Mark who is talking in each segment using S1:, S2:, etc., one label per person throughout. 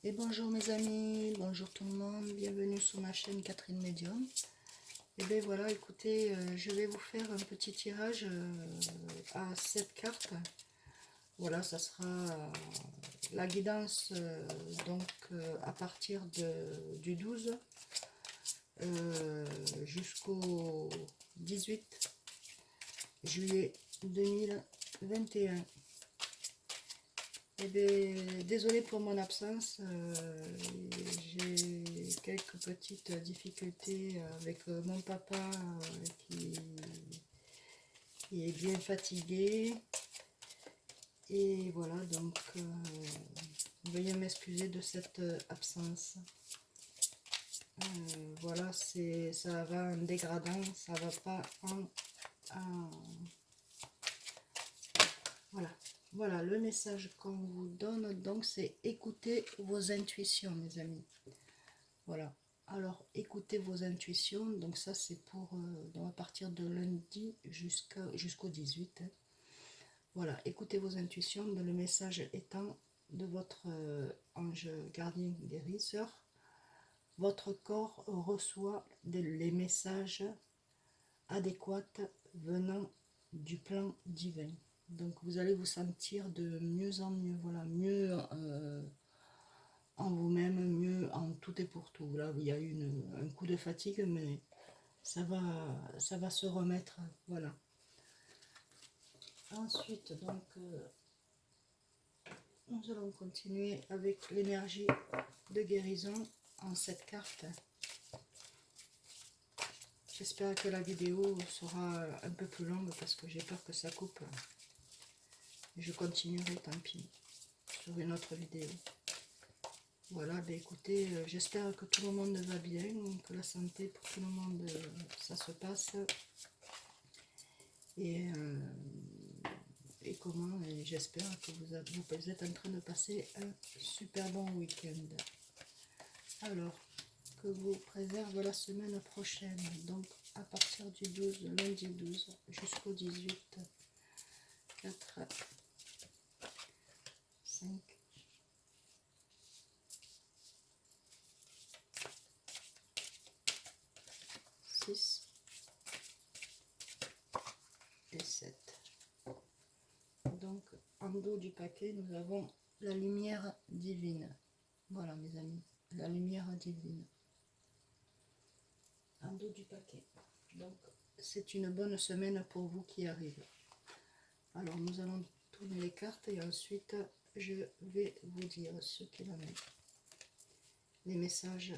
S1: Et bonjour mes amis, bonjour tout le monde, bienvenue sur ma chaîne Catherine Medium. Et bien voilà, écoutez, je vais vous faire un petit tirage à 7 cartes. Voilà, ça sera la guidance à partir du 12 jusqu'au 18 juillet 2021. Eh bien, désolé pour mon absence, j'ai quelques petites difficultés avec mon papa qui est bien fatigué. Et voilà, donc veuillez m'excuser de cette absence. Voilà, ça va en dégradant, ça va pas en- Voilà. Voilà, le message qu'on vous donne, donc, c'est écouter vos intuitions, mes amis. Voilà. Alors, écoutez vos intuitions. Donc, ça, c'est pour donc à partir de lundi jusqu'au 18. Hein. Voilà, écoutez vos intuitions. Le message étant de votre ange gardien guérisseur. Votre corps reçoit les messages adéquats venant du plan divin. Donc vous allez vous sentir de mieux en mieux, voilà, mieux en vous-même, mieux en tout et pour tout. Là, il y a eu un coup de fatigue, mais ça va se remettre, voilà. Ensuite, donc, nous allons continuer avec l'énergie de guérison en cette carte. J'espère que la vidéo sera un peu plus longue parce que j'ai peur que ça coupe. Je continuerai, tant pis, sur une autre vidéo. Voilà, ben écoutez, j'espère que tout le monde va bien, que la santé pour tout le monde, ça se passe. Et, comment, et j'espère que vous êtes en train de passer un super bon week-end. Alors, que vous préserve la semaine prochaine, donc à partir du 12, lundi 12 jusqu'au 18, 4, 5, 6 et 7. Donc, en dos du paquet, nous avons la lumière divine. Voilà, mes amis, la lumière divine. En dos du paquet. Donc, c'est une bonne semaine pour vous qui arrivez. Alors, nous allons tourner les cartes et ensuite, je vais vous dire ce qu'il en est. Les messages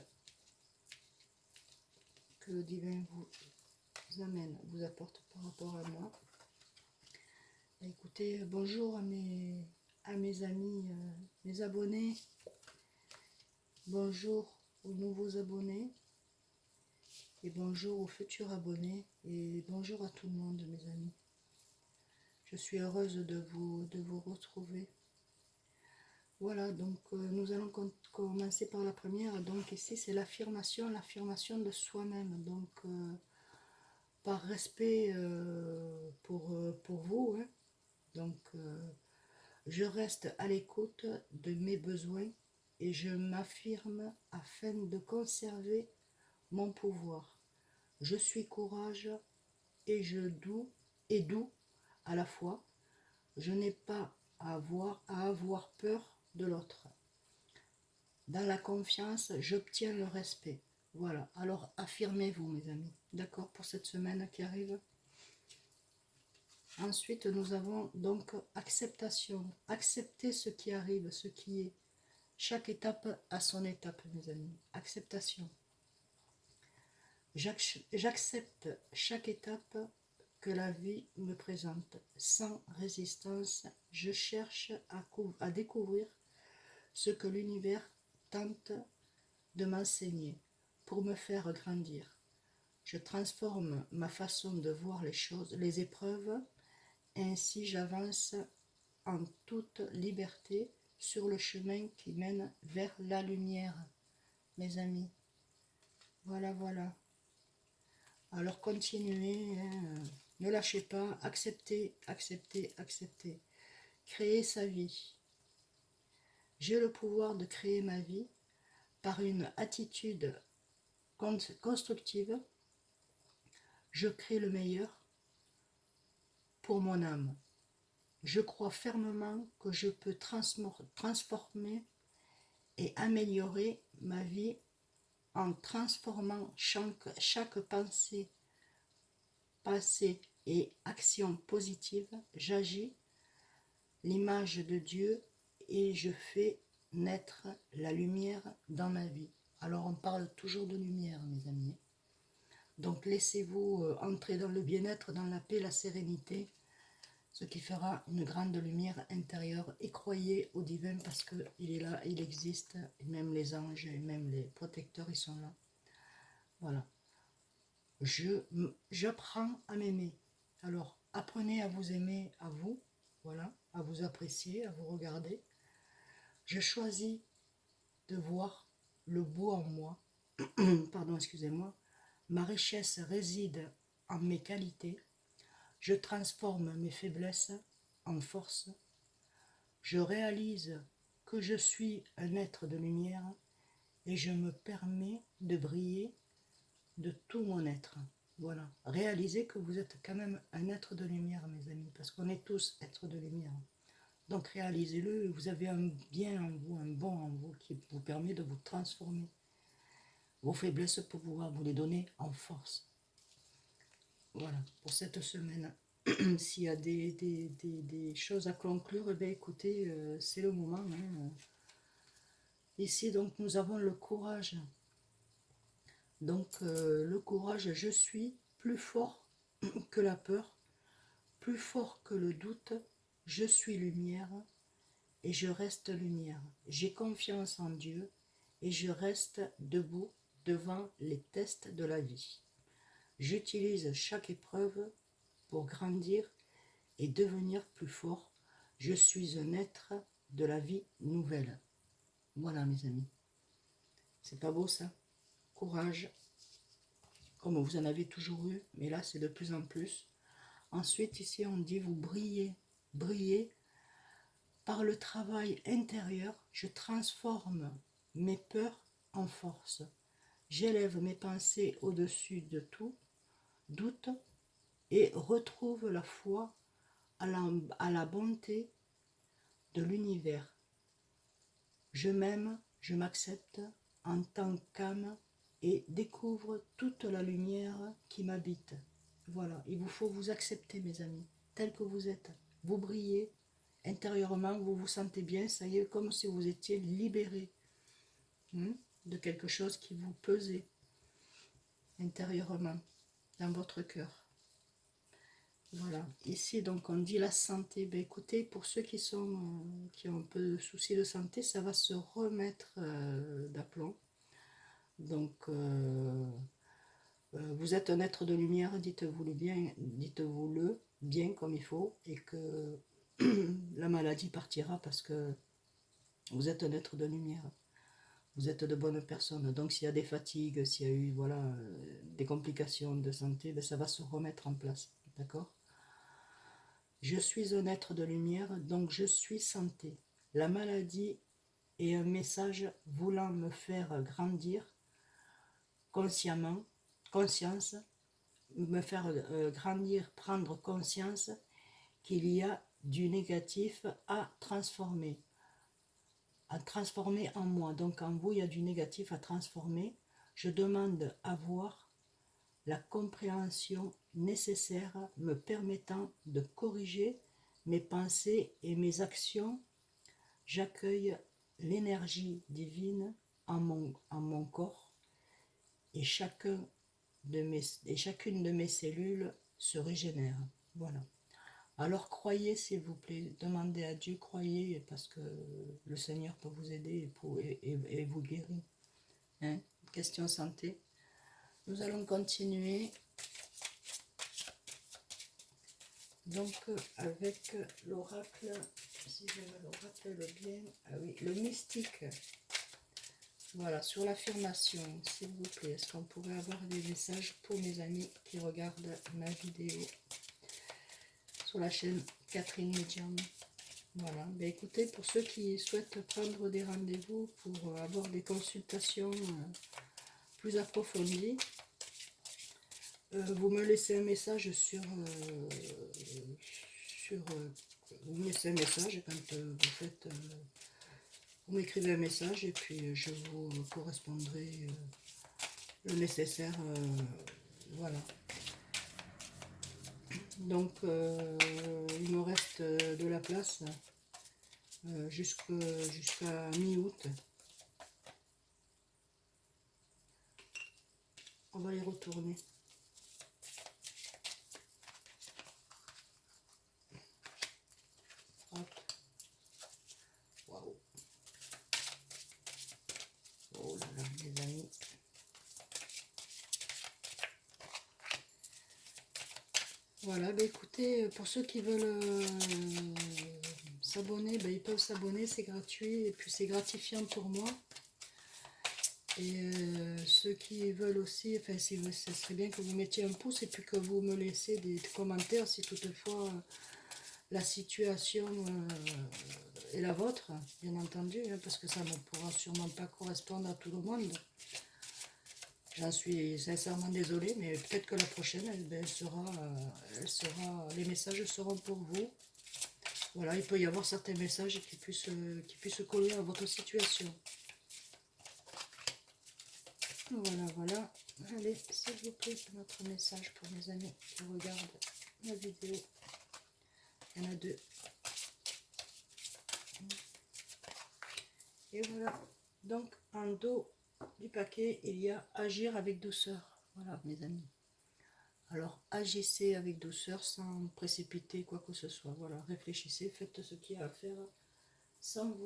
S1: que le divin vous amène, vous apporte par rapport à moi. Écoutez, bonjour à mes amis, mes abonnés. Bonjour aux nouveaux abonnés. Et bonjour aux futurs abonnés. Et bonjour à tout le monde, mes amis. Je suis heureuse de vous retrouver. Voilà, donc nous allons commencer par la première. Donc ici, c'est l'affirmation de soi-même. Donc, par respect pour vous, hein. Donc, je reste à l'écoute de mes besoins et je m'affirme afin de conserver mon pouvoir. Je suis courage et doux à la fois. Je n'ai pas à avoir peur de l'autre. Dans la confiance, j'obtiens le respect. Voilà, alors affirmez-vous, mes amis. D'accord, pour cette semaine qui arrive. Ensuite, nous avons donc acceptation. Accepter ce qui arrive, ce qui est. Chaque étape a son étape, mes amis. Acceptation. J'accepte chaque étape que la vie me présente. Sans résistance, je cherche à découvrir ce que l'univers tente de m'enseigner pour me faire grandir. Je transforme ma façon de voir les choses, les épreuves, ainsi j'avance en toute liberté sur le chemin qui mène vers la lumière, mes amis. Voilà, voilà. Alors continuez, hein, ne lâchez pas, acceptez, acceptez, acceptez. Créez sa vie. J'ai le pouvoir de créer ma vie par une attitude constructive. Je crée le meilleur pour mon âme. Je crois fermement que je peux transformer et améliorer ma vie en transformant chaque pensée, passée et action positive. J'agis l'image de Dieu et je fais naître la lumière dans ma vie. Alors on parle toujours de lumière, mes amis. Donc laissez-vous entrer dans le bien-être, dans la paix, la sérénité, ce qui fera une grande lumière intérieure. Et croyez au divin parce qu'il est là, il existe, et même les anges, et même les protecteurs, ils sont là. Voilà. J'apprends à m'aimer. Alors apprenez à vous aimer à vous, voilà, à vous apprécier, à vous regarder. Je choisis de voir le beau en moi. Pardon, excusez-moi. Ma richesse réside en mes qualités. Je transforme mes faiblesses en force. Je réalise que je suis un être de lumière et je me permets de briller de tout mon être. Voilà. Réalisez que vous êtes quand même un être de lumière, mes amis, parce qu'on est tous êtres de lumière. Donc réalisez-le, vous avez un bien en vous, un bon en vous qui vous permet de vous transformer. Vos faiblesses pour pouvoir vous les donner en force. Voilà, pour cette semaine. S'il y a des choses à conclure, eh bien, écoutez, c'est le moment. Hein. Ici, donc, nous avons le courage. Donc, le courage, je suis plus fort que la peur, plus fort que le doute. Je suis lumière et je reste lumière. J'ai confiance en Dieu et je reste debout devant les tests de la vie. J'utilise chaque épreuve pour grandir et devenir plus fort. Je suis un être de la vie nouvelle. Voilà, mes amis. C'est pas beau, ça? Courage, comme vous en avez toujours eu, mais là, c'est de plus en plus. Ensuite, ici, on dit, vous brillez. Brillez par le travail intérieur. Je transforme mes peurs en force. J'élève mes pensées au-dessus de tout doute et retrouve la foi à la bonté de l'univers. Je m'aime, je m'accepte en tant qu'âme et découvre toute la lumière qui m'habite. Voilà, il vous faut vous accepter, mes amis, tel que vous êtes. Vous brillez intérieurement, vous vous sentez bien, ça y est, comme si vous étiez libéré de quelque chose qui vous pesait intérieurement, dans votre cœur. Voilà, ici donc on dit la santé. Ben écoutez, pour ceux qui ont un peu de soucis de santé, ça va se remettre d'aplomb. Donc vous êtes un être de lumière, dites-vous-le bien comme il faut, et que la maladie partira parce que vous êtes un être de lumière. Vous êtes de bonnes personnes. Donc s'il y a des fatigues, s'il y a eu voilà, des complications de santé, ben, ça va se remettre en place. D'accord ? Je suis un être de lumière, donc je suis santé. La maladie est un message voulant me faire grandir consciemment, conscience, me faire grandir, prendre conscience qu'il y a du négatif à transformer en moi. Donc en vous, il y a du négatif à transformer. Je demande à voir la compréhension nécessaire me permettant de corriger mes pensées et mes actions. J'accueille l'énergie divine en mon corps et chacune de mes cellules se régénère. Voilà. Alors croyez s'il vous plaît, demandez à Dieu, croyez parce que le Seigneur peut vous aider et vous guérir. Hein? Question santé. Nous allons continuer donc avec l'oracle, si je me le rappelle bien, ah oui, le mystique. Voilà, sur l'affirmation, s'il vous plaît, est-ce qu'on pourrait avoir des messages pour mes amis qui regardent ma vidéo sur la chaîne Catherine Medium? Voilà, ben écoutez, pour ceux qui souhaitent prendre des rendez-vous pour avoir des consultations plus approfondies, vous me laissez un message vous me laissez un message quand vous m'écrivez un message et puis je vous correspondrai le nécessaire, voilà. Donc il me reste de la place jusqu'à mi-août. On va les retourner. Hop. Waouh. Oh là là, les amis. Voilà, bah écoutez, pour ceux qui veulent s'abonner, bah ils peuvent s'abonner, c'est gratuit et puis c'est gratifiant pour moi. Et ceux qui veulent aussi, enfin, ce serait bien que vous mettiez un pouce et puis que vous me laissiez des commentaires si toutefois la situation est la vôtre, bien entendu, hein, parce que ça ne pourra sûrement pas correspondre à tout le monde. J'en suis sincèrement désolée, mais peut-être que la prochaine, les messages seront pour vous. Voilà, il peut y avoir certains messages qui puissent coller à votre situation. Voilà, voilà. Allez, s'il vous plaît, notre message pour mes amis qui regardent la vidéo. Il y en a deux. Et voilà. Donc, en dos du paquet, il y a agir avec douceur. Voilà, mes amis. Alors, agissez avec douceur sans précipiter quoi que ce soit. Voilà, réfléchissez, faites ce qu'il y a à faire sans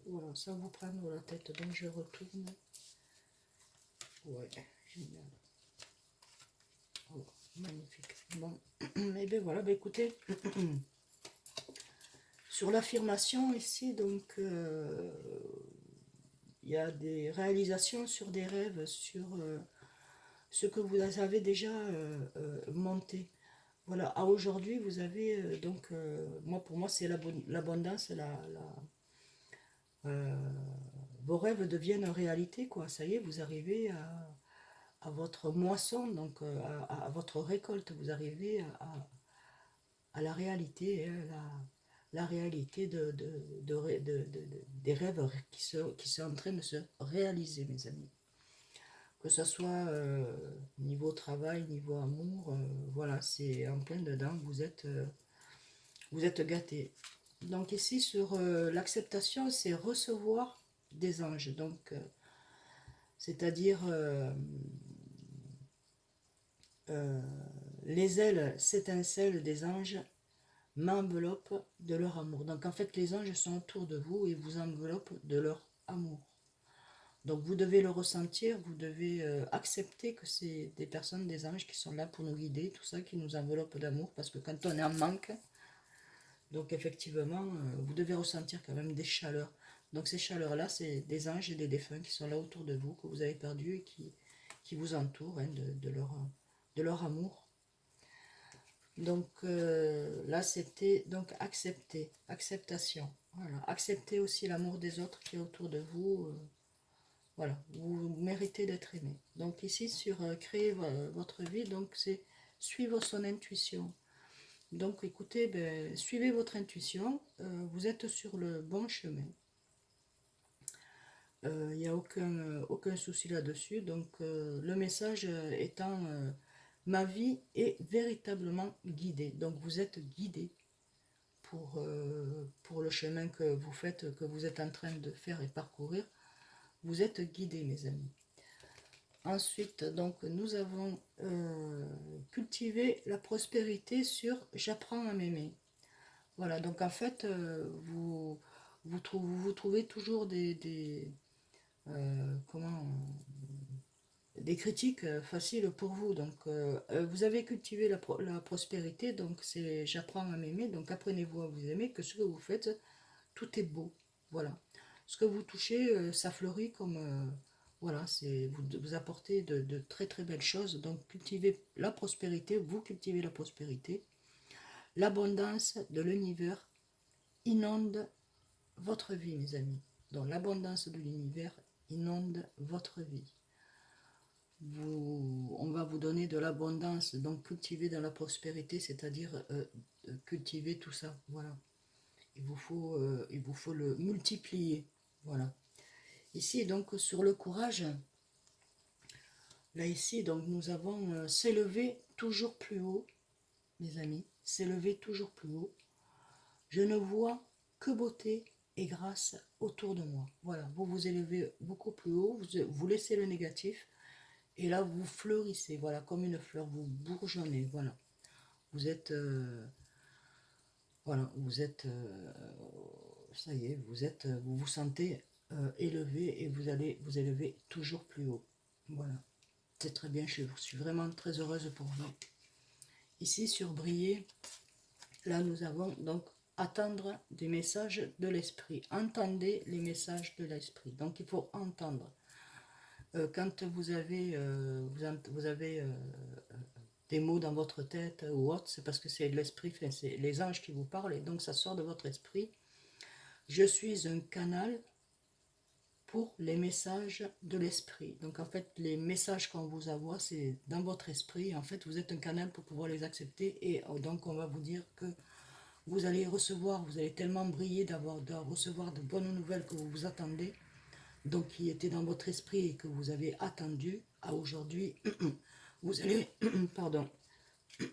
S1: voilà, sans vous prendre la tête. Donc, je retourne. Ouais, génial. Oh, magnifique. Bon, et bien voilà, ben écoutez, sur l'affirmation ici, donc, il y a des réalisations sur des rêves, sur ce que vous avez déjà monté. Voilà, à aujourd'hui, vous avez donc, moi pour moi, c'est l'abondance, euh, vos rêves deviennent réalité, quoi. Ça y est, vous arrivez à votre moisson, donc à votre récolte, vous arrivez à la réalité, hein, la réalité des rêves qui sont en train de se réaliser, mes amis. Que ce soit niveau travail, niveau amour, voilà, c'est en plein dedans, vous êtes gâtés. Donc ici, sur l'acceptation, c'est recevoir des anges. Donc, c'est-à-dire euh, les ailes s'étincellent des anges m'enveloppent de leur amour. Donc en fait, les anges sont autour de vous et vous enveloppent de leur amour. Donc vous devez le ressentir, vous devez accepter que c'est des personnes, des anges qui sont là pour nous guider, tout ça, qui nous enveloppent d'amour, parce que quand on est en manque, donc effectivement, vous devez ressentir quand même des chaleurs. Donc ces chaleurs-là, c'est des anges et des défunts qui sont là autour de vous, que vous avez perdus et qui vous entourent, hein, de leur amour. Donc là, c'était donc accepter, acceptation. Voilà. Accepter aussi l'amour des autres qui est autour de vous. Voilà, vous méritez d'être aimé. Donc ici, sur créer votre vie, donc c'est suivre son intuition. Donc écoutez, ben, suivez votre intuition, vous êtes sur le bon chemin. Il n'y a aucun souci là-dessus. Donc le message étant ma vie est véritablement guidée. Donc vous êtes guidé pour le chemin que vous faites, que vous êtes en train de faire et parcourir. Vous êtes guidé, mes amis. Ensuite, donc, nous avons cultivé la prospérité sur j'apprends à m'aimer. Voilà, donc en fait, vous trouvez toujours comment, des critiques faciles pour vous. Donc, vous avez cultivé la prospérité, donc c'est j'apprends à m'aimer. Donc, apprenez-vous à vous aimer, que ce que vous faites, tout est beau. Voilà. Ce que vous touchez, ça fleurit comme... voilà, vous apportez de très très belles choses. Donc, cultivez la prospérité, vous cultivez la prospérité. L'abondance de l'univers inonde votre vie, mes amis. Donc l'abondance de l'univers inonde votre vie. On va vous donner de l'abondance, donc cultiver dans la prospérité, c'est-à-dire cultiver tout ça, voilà. Il vous faut le multiplier, voilà. Ici, donc, sur le courage, là, ici, donc, nous avons s'élever toujours plus haut, mes amis, s'élever toujours plus haut. Je ne vois que beauté et grâce autour de moi. Voilà, vous vous élevez beaucoup plus haut, vous laissez le négatif, et là, vous fleurissez, voilà, comme une fleur, vous bourgeonnez, voilà. Vous êtes, voilà, vous êtes, ça y est, vous vous sentez élevé et vous allez vous élever toujours plus haut. Voilà, c'est très bien, je suis vraiment très heureuse pour vous. Ici, sur briller, là, nous avons donc attendre des messages de l'esprit. Entendez les messages de l'esprit. Donc, il faut entendre. Quand vous avez, des mots dans votre tête ou autre, c'est parce que c'est de l'esprit, c'est les anges qui vous parlent, et donc ça sort de votre esprit. Je suis un canal pour les messages de l'esprit. Donc en fait, les messages qu'on vous envoie, c'est dans votre esprit. En fait, vous êtes un canal pour pouvoir les accepter, et donc on va vous dire que vous allez recevoir, vous allez tellement briller de recevoir de bonnes nouvelles que vous vous attendez, donc qui étaient dans votre esprit et que vous avez attendu à aujourd'hui. Vous allez, pardon,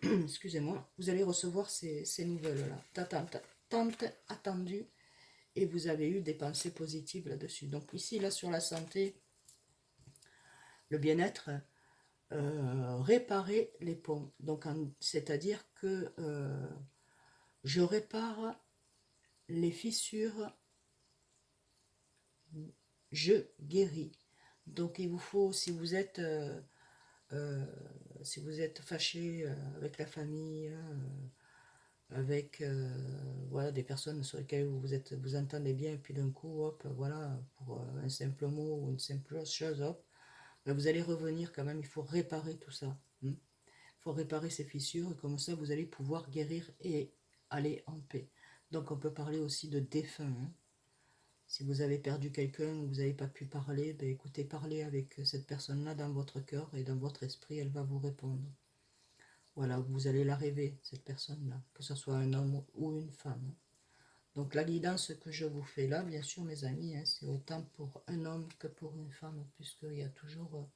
S1: excusez-moi, vous allez recevoir ces nouvelles-là, tant attendues, et vous avez eu des pensées positives là-dessus. Donc ici, là, sur la santé, le bien-être, réparer les ponts. Donc, c'est-à-dire que je répare les fissures, je guéris. Donc, il vous faut, si vous êtes fâché avec la famille, avec voilà, des personnes sur lesquelles vous entendez bien, et puis d'un coup, hop, voilà, pour un simple mot ou une simple chose, hop, ben vous allez revenir quand même, il faut réparer tout ça. Il faut réparer ces fissures, et comme ça, vous allez pouvoir guérir et aller en paix. Donc, on peut parler aussi de défunt. Si vous avez perdu quelqu'un ou vous n'avez pas pu parler, ben écoutez, parlez avec cette personne-là dans votre cœur et dans votre esprit, elle va vous répondre. Voilà, vous allez la rêver, cette personne-là, que ce soit un homme ou une femme. Donc la guidance que je vous fais là, bien sûr mes amis, c'est autant pour un homme que pour une femme, puisqu'il y a toujours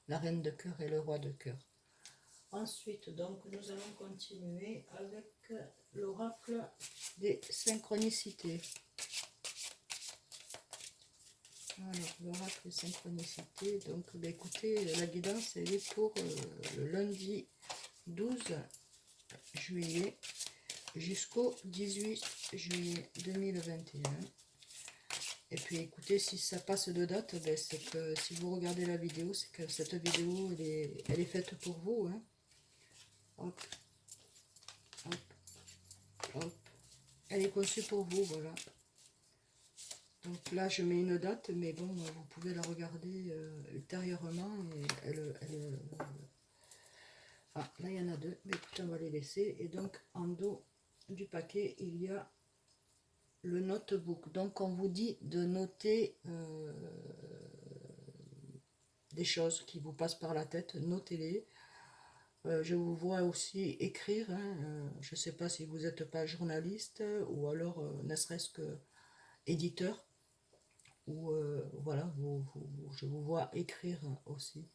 S1: la reine de cœur et le roi de cœur. Ensuite, donc, nous allons continuer avec l'oracle des synchronicités. Alors, l'oracle des synchronicités, donc, bah, écoutez, la guidance, elle est pour le lundi 12 juillet jusqu'au 18 juillet 2021. Et puis écoutez, si ça passe de date, ben c'est que si vous regardez la vidéo, c'est que cette vidéo, elle est faite pour vous. Hein. Hop, hop, hop. Elle est conçue pour vous, voilà. Donc là, je mets une date, mais bon, vous pouvez la regarder ultérieurement. Et ah, là, il y en a deux, mais écoutez, on va les laisser. Et donc, en dos du paquet, il y a le notebook. Donc, on vous dit de noter des choses qui vous passent par la tête, notez-les. Je vous vois aussi écrire, hein, je ne sais pas si vous n'êtes pas journaliste ou alors ne serait-ce que éditeur, ou voilà, je vous vois écrire aussi.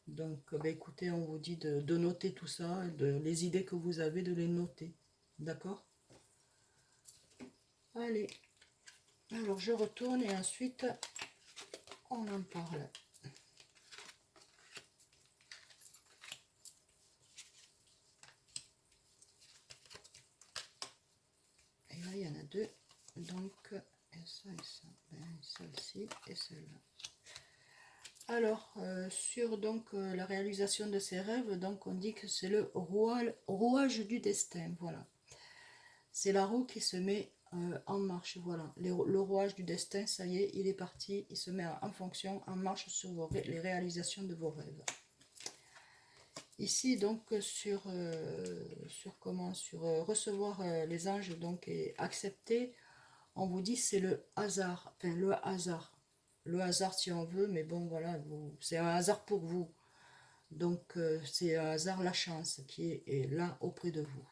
S1: Donc bah, écoutez, on vous dit de noter tout ça, les idées que vous avez, de les noter, d'accord? Allez, alors je retourne et ensuite on en parle. Et là, il y en a deux, donc ça et ça, ben, celle-ci et celle-là. Alors, sur donc la réalisation de ces rêves, donc on dit que c'est le rouage du destin, voilà. C'est la roue qui se met en marche, voilà. Le rouage du destin, ça y est, il est parti, il se met en fonction, en marche sur les réalisations de vos rêves. Ici, donc, sur recevoir les anges, donc, et accepter, on vous dit c'est le hasard, enfin, le hasard. Le hasard si on veut, mais bon, voilà, c'est un hasard pour vous. Donc, c'est un hasard, la chance qui est là auprès de vous.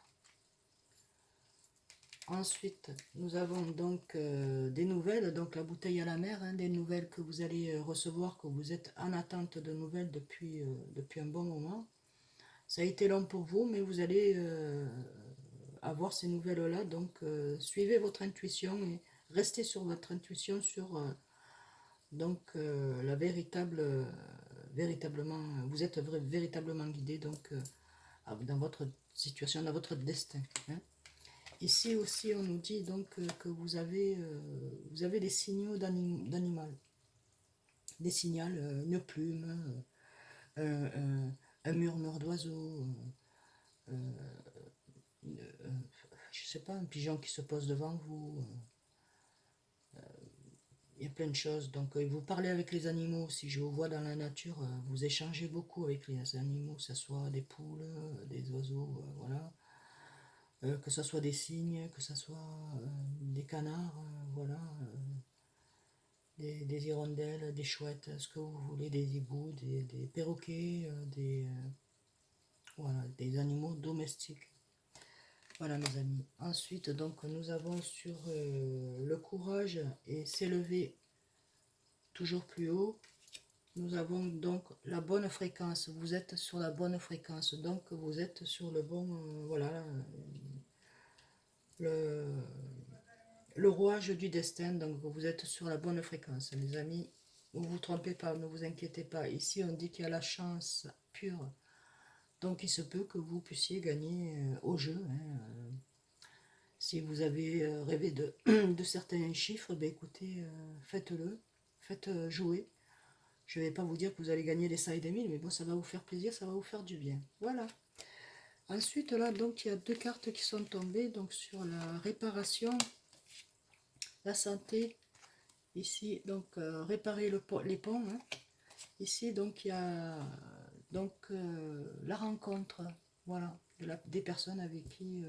S1: Ensuite, nous avons donc des nouvelles, donc la bouteille à la mer, hein, des nouvelles que vous allez recevoir, que vous êtes en attente de nouvelles depuis un bon moment. Ça a été long pour vous, mais vous allez avoir ces nouvelles-là, donc suivez votre intuition et restez sur votre intuition, sur la véritablement, vous êtes véritablement guidé donc dans votre situation, dans votre destin. Hein. Ici aussi, on nous dit donc que vous avez des signaux d'animal, des signaux, une plume, un murmure d'oiseau, je sais pas, un pigeon qui se pose devant vous. Il y a plein de choses. Donc, vous parlez avec les animaux. Si je vous vois dans la nature, vous échangez beaucoup avec les animaux, que ce soit des poules, des oiseaux, voilà. Que ce soit des cygnes, que ce soit des canards, voilà. Des hirondelles, des chouettes, ce que vous voulez, des hiboux, des perroquets, voilà, des animaux domestiques. Voilà mes amis. Ensuite, donc, nous avons sur le courage et s'élever toujours plus haut. Nous avons donc la bonne fréquence. Vous êtes sur la bonne fréquence. Donc, vous êtes sur le bon, voilà, le, le rouage du destin. Donc, vous êtes sur la bonne fréquence. Les amis, ne vous trompez pas, ne vous inquiétez pas. Ici, on dit qu'il y a la chance pure. Donc, il se peut que vous puissiez gagner au jeu. Hein. Si vous avez rêvé de certains chiffres, ben écoutez, faites-le, faites jouer. Je ne vais pas vous dire que vous allez gagner des cents et des mille, mais bon, ça va vous faire plaisir, ça va vous faire du bien. Voilà. Ensuite, là, donc, il y a deux cartes qui sont tombées, donc sur la réparation, la santé. Ici, donc, réparer les ponts. Hein. Ici, donc, il y a donc la rencontre, voilà, des personnes avec qui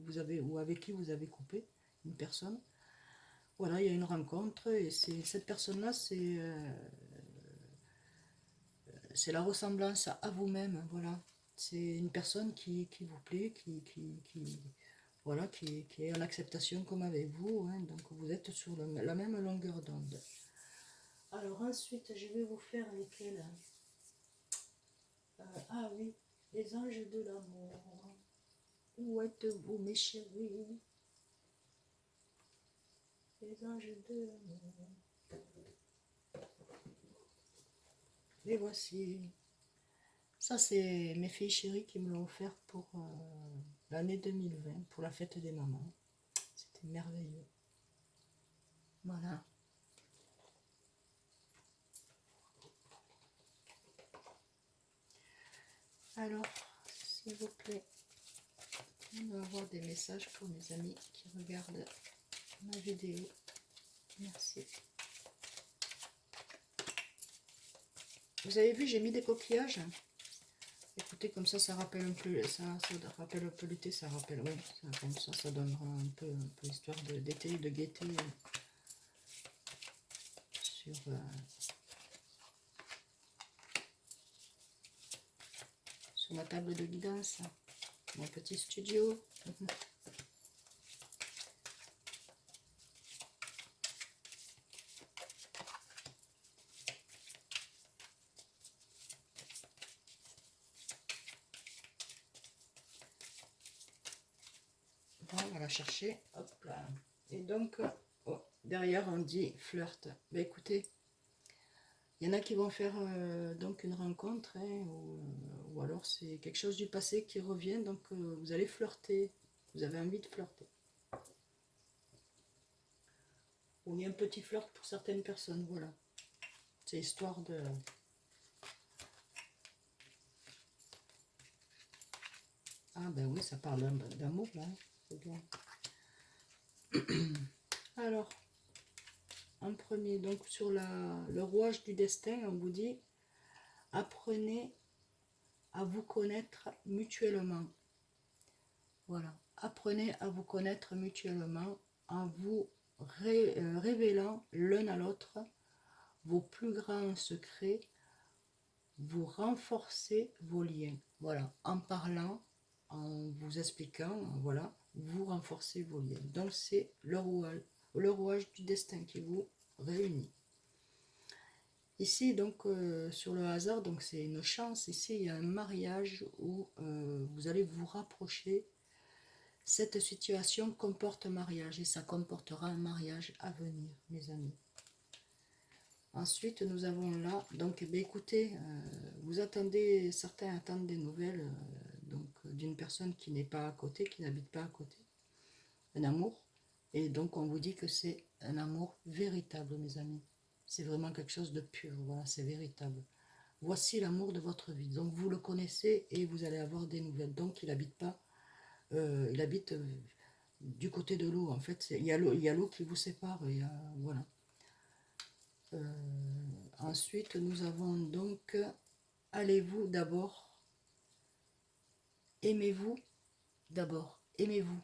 S1: vous avez, ou avec qui vous avez coupé une personne. Voilà, il y a une rencontre, et cette personne-là, c'est la ressemblance à vous-même, voilà. C'est une personne qui vous plaît, voilà, qui est en acceptation comme avec vous, hein, donc vous êtes sur la même longueur d'onde. Alors ensuite, je vais vous faire lesquels ah oui, les anges de l'amour. Où êtes-vous mes chéris? Les anges de l'amour. Les voici. Ça, c'est mes filles chéries qui me l'ont offert pour l'année 2020, pour la fête des mamans. C'était merveilleux. Voilà. Alors, s'il vous plaît, on va avoir des messages pour mes amis qui regardent ma vidéo. Merci. Vous avez vu, j'ai mis des coquillages. Écoutez, comme ça rappelle un peu, ça rappelle un peu l'été, ça rappelle, oui, comme ça donnera un peu histoire d'été, de gaieté sur ma table de guidance, mon petit studio. On va la chercher, hop là. Et donc, oh, derrière on dit flirt. Ben écoutez, il y en a qui vont faire donc une rencontre, hein, ou alors c'est quelque chose du passé qui revient, donc vous allez flirter, vous avez envie de flirter. Ou il y a un petit flirt pour certaines personnes, voilà. C'est histoire de... Ah ben oui, ça parle d'amour là, c'est bien. Alors, en premier, donc sur le rouage du destin, on vous dit apprenez à vous connaître mutuellement. Voilà, apprenez à vous connaître mutuellement en vous révélant l'un à l'autre vos plus grands secrets, vous renforcez vos liens. Voilà, en parlant, en vous expliquant, voilà, vous renforcez vos liens. Donc c'est le rouage du destin qui vous réunit. Ici, donc, sur le hasard, donc c'est une chance. Ici, il y a un mariage où vous allez vous rapprocher. Cette situation comporte un mariage et ça comportera un mariage à venir, mes amis. Ensuite, nous avons là, donc, eh bien, écoutez, vous attendez, certains attendent des nouvelles donc d'une personne qui n'est pas à côté, qui n'habite pas à côté, un amour. Et donc, on vous dit que c'est un amour véritable, mes amis. C'est vraiment quelque chose de pur, voilà, c'est véritable. Voici l'amour de votre vie. Donc, vous le connaissez et vous allez avoir des nouvelles. Donc, il habite pas, il habite du côté de l'eau. En fait, il y a l'eau qui vous sépare. Il y a, voilà. Ensuite, nous avons donc, allez-vous d'abord, aimez-vous d'abord, aimez-vous.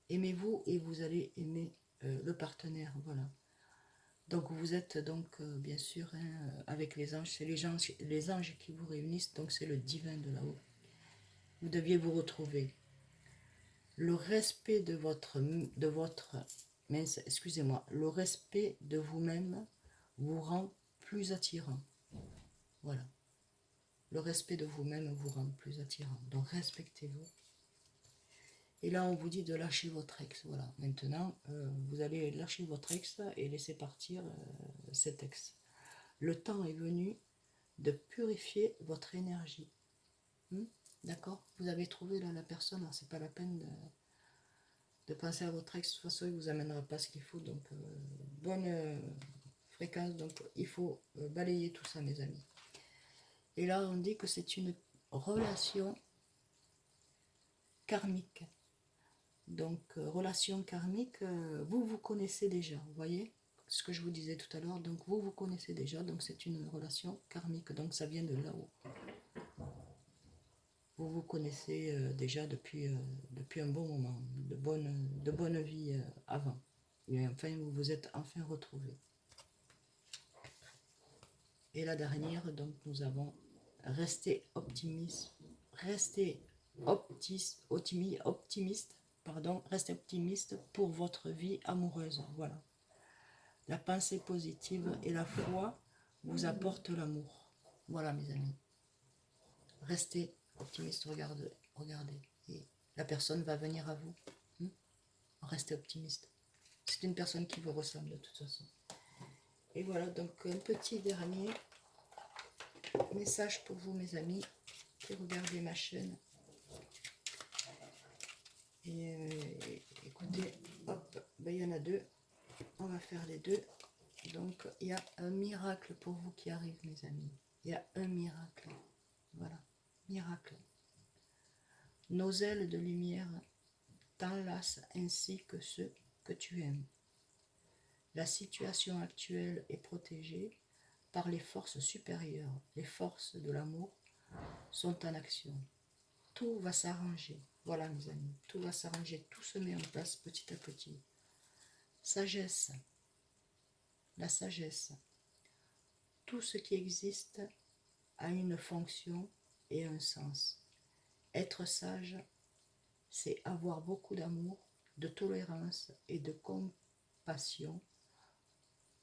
S1: Aimez-vous et vous allez aimer le partenaire, voilà. Donc vous êtes donc bien sûr hein, avec les anges, c'est les anges qui vous réunissent, donc c'est le divin de là-haut. Vous deviez vous retrouver. Le respect de votre excusez-moi, le respect de vous-même vous rend plus attirant. Voilà. Le respect de vous-même vous rend plus attirant. Donc respectez-vous. Et là, on vous dit de lâcher votre ex. Voilà. Maintenant, vous allez lâcher votre ex et laisser partir cet ex. Le temps est venu de purifier votre énergie. D'accord? Vous avez trouvé là la personne, c'est pas la peine de penser à votre ex. De toute façon, il ne vous amènera pas ce qu'il faut. Donc, bonne fréquence. Donc, il faut balayer tout ça, mes amis. Et là, on dit que c'est une relation karmique. Donc, relation karmique, vous vous connaissez déjà, vous voyez ce que je vous disais tout à l'heure. Donc, vous vous connaissez déjà, donc c'est une relation karmique. Donc, ça vient de là-haut. Vous vous connaissez déjà depuis un bon moment, de bonne vie avant. Et enfin, vous vous êtes enfin retrouvés. Et la dernière, donc, nous avons resté optimiste, restez optimiste, pardon, restez optimiste pour votre vie amoureuse. Voilà. La pensée positive et la foi vous apportent l'amour. Voilà, mes amis. Restez optimiste, regardez. Et la personne va venir à vous. Restez optimiste. C'est une personne qui vous ressemble de toute façon. Et voilà, donc un petit dernier message pour vous, mes amis, qui regardez ma chaîne. Et écoutez, hop, ben, il y en a deux. On va faire les deux. Donc, il y a un miracle pour vous qui arrive, mes amis. Il y a un miracle. Voilà, miracle. Nos ailes de lumière t'enlacent ainsi que ceux que tu aimes. La situation actuelle est protégée par les forces supérieures. Les forces de l'amour sont en action. Tout va s'arranger. Voilà, mes amis, tout va s'arranger. Tout se met en place petit à petit. Sagesse. La sagesse. Tout ce qui existe a une fonction et un sens. Être sage, c'est avoir beaucoup d'amour, de tolérance et de compassion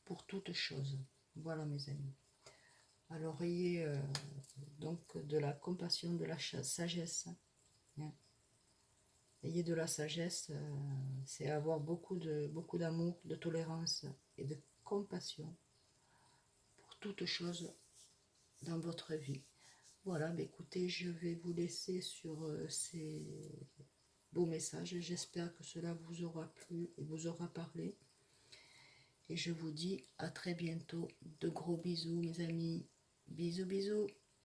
S1: pour toute chose. Voilà, mes amis. Alors ayez donc de la compassion, de la sagesse. Hein. Ayez de la sagesse, c'est avoir beaucoup d'amour, de tolérance et de compassion pour toute chose dans votre vie. Voilà, bah écoutez, je vais vous laisser sur ces beaux messages. J'espère que cela vous aura plu et vous aura parlé. Et je vous dis à très bientôt. De gros bisous, mes amis. Bisous, bisous.